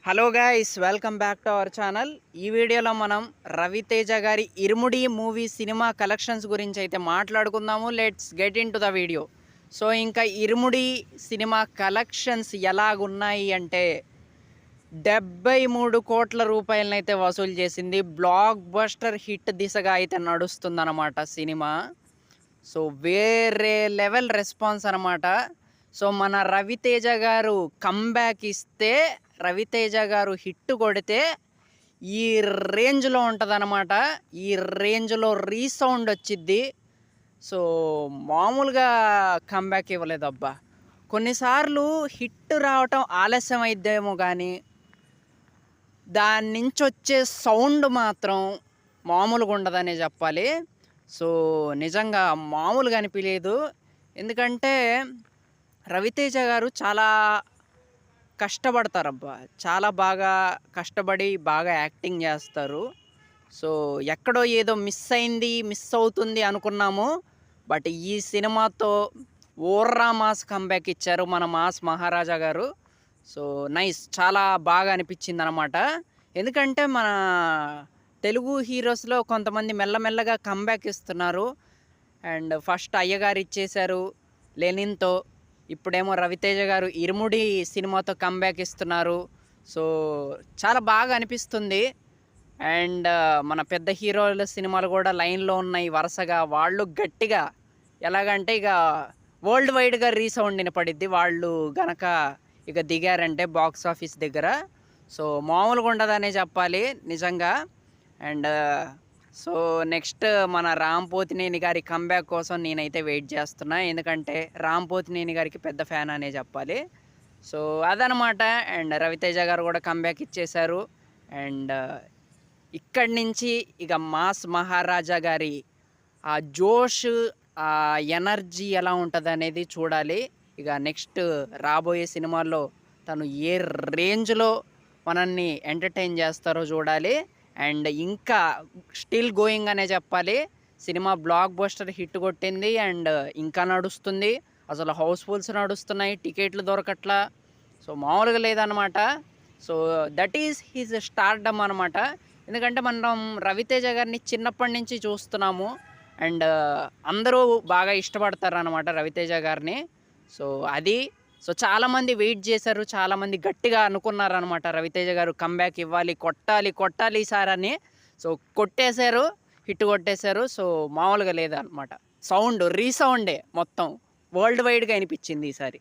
Hello guys, welcome back to our channel. ఈ వీడియోలో మనం రవితేజ గారి ఇరుముడి మూవీ సినిమా కలెక్షన్స్ గురించి అయితే మాట్లాడుకుందాము. Let's get in to the video. So ఇంకా ఇరుముడి సినిమా కలెక్షన్స్ ఎలాగున్నాయి అంటే 73 కోట్ల రూపాయలనైతే వసూలు చేసింది. బ్లాక్ బస్టర్ హిట్ దిశగా అయితే నడుస్తుందన్నమాట సినిమా. సో వేరే లెవెల్ రెస్పాన్స్ అనమాట. సో మన రవితేజ గారు కమ్బ్యాక్ ఇస్తే, రవితేజ గారు హిట్ కొడితే ఈ రేంజ్లో ఉంటుందన్నమాట. ఈ రేంజ్లో రీసౌండ్ వచ్చిద్ది. సో మామూలుగా కమ్బ్యాక్ ఇవ్వలేదబ్బా. కొన్నిసార్లు హిట్ రావటం ఆలస్యం అయిద్దేమో కానీ దాని నుంచి వచ్చే సౌండ్ మాత్రం మామూలుగా ఉండదనే చెప్పాలి. సో నిజంగా మామూలుగా అనిపించలేదు. ఎందుకంటే రవితేజ గారు చాలా కష్టపడతారబ్బా. చాలా బాగా కష్టపడి బాగా యాక్టింగ్ చేస్తారు. సో ఎక్కడో ఏదో మిస్ అవుతుంది అనుకున్నాము. బట్ ఈ సినిమాతో ఓర్రా మాస్ కంబ్యాక్ ఇచ్చారు మన మాస్ మహారాజా గారు. సో నైస్, చాలా బాగా అనిపించింది అనమాట. ఎందుకంటే మన తెలుగు హీరోస్లో కొంతమంది మెల్లమెల్లగా కంబ్యాక్ ఇస్తున్నారు. అండ్ ఫస్ట్ అయ్యగారు ఇచ్చేశారు లెనిన్తో, ఇప్పుడేమో రవితేజ గారు ఇరుముడి సినిమాతో కంబ్యాక్ ఇస్తున్నారు. సో చాలా బాగా అనిపిస్తుంది. అండ్ మన పెద్ద హీరోల సినిమాలు కూడా లైన్లో ఉన్నాయి వరుసగా. వాళ్ళు గట్టిగా ఎలాగంటే ఇక వరల్డ్ వైడ్గా రీసౌండ్ వినపడిద్ది వాళ్ళు గనక ఇక దిగారంటే బాక్స్ ఆఫీస్ దగ్గర. సో మామూలుగా ఉండదనే చెప్పాలి నిజంగా. అండ్ సో నెక్స్ట్ మన రామ్ పోతినేని గారి కంబ్యాక్ కోసం నేనైతే వెయిట్ చేస్తున్నా. ఎందుకంటే రామ్ పోతినేని గారికి పెద్ద ఫ్యాన్ అనే చెప్పాలి. సో అదనమాట. అండ్ రవితేజ గారు కూడా కంబ్యాక్ ఇచ్చేశారు. అండ్ ఇక్కడి నుంచి ఇక మాస్ మహారాజా గారి ఆ జోష్, ఆ ఎనర్జీ ఎలా ఉంటుంది అనేది చూడాలి. ఇక నెక్స్ట్ రాబోయే సినిమాల్లో తను ఏ రేంజ్లో మనల్ని ఎంటర్టైన్ చేస్తారో చూడాలి. అండ్ ఇంకా స్టిల్ గోయింగ్ అనే చెప్పాలి. సినిమా బ్లాక్ బస్టర్ హిట్ కొట్టింది అండ్ ఇంకా నడుస్తుంది. అసలు హౌస్ఫుల్స్ నడుస్తున్నాయి, టికెట్లు దొరకట్లా. సో మామూలుగా లేదనమాట. So that is his stardom అనమాట. ఎందుకంటే మనం రవితేజ గారిని చిన్నప్పటి నుంచి చూస్తున్నాము. అండ్ అందరూ బాగా ఇష్టపడతారు అనమాట రవితేజ గారిని. సో అది సో చాలామంది వెయిట్ చేశారు, చాలామంది గట్టిగా అనుకున్నారనమాట రవితేజ గారు కంబ్యాక్ ఇవ్వాలి, కొట్టాలి ఈసారి అని. సో కొట్టేశారు, హిట్ కొట్టేశారు. సో మామూలుగా లేదనమాట. సౌండ్ రీసౌండే మొత్తం వరల్డ్ వైడ్గా అనిపించింది ఈసారి.